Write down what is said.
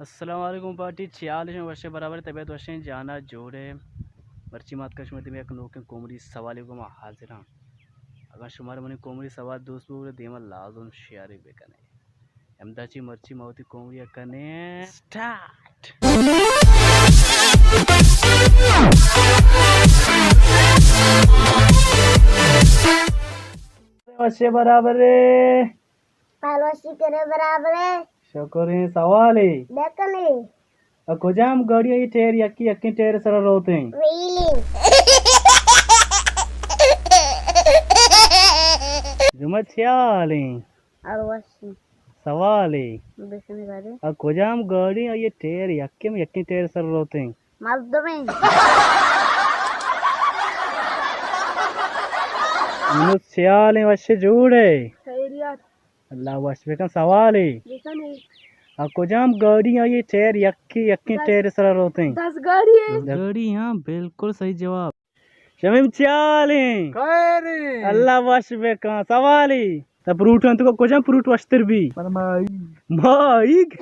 अस्सलाम वालेकुम पार्टी 46 वर्ष बराबर तबियत वर्षें जाना जोड़े मर्ची मात कश्मीर में एक नोके कोमरी सवाल को हाजिर अगर शुमार मनी कोमरी सवाल दोस्त बोले देमा लाजम शेयर बेकने अहमदाची मर्ची मावती कोमरी कने स्टार्ट वर्षे बराबर पालवासी करे बराबर है शुक्र है सवाल है देखने कुजाम गाड़ियां ये टेर यक्की यक्की टेर सर रोते हैं व्हीलिंग जुमत ख्याल है पालवासी सवाल है देखने करे कुजाम गाड़ियां ये टेर यक्की में यक्की टेर सर रोते हैं मर्द में जुमत ख्याल है वश्य जोड़े खैरियत अल्लाह वश्य का सवाल है देखने कुजाम गाड़ियां ये टेर यक्की यक्की टेर सर रोते हैं 10 गाड़ी है गाड़ियां बिल्कुल सही जवाब शमीम ख्याल है खैरी अल्लाह वश्य का सवाल है तब फ्रूट तो कुजाम फ्रूट वस्तर भी फरमाई माइक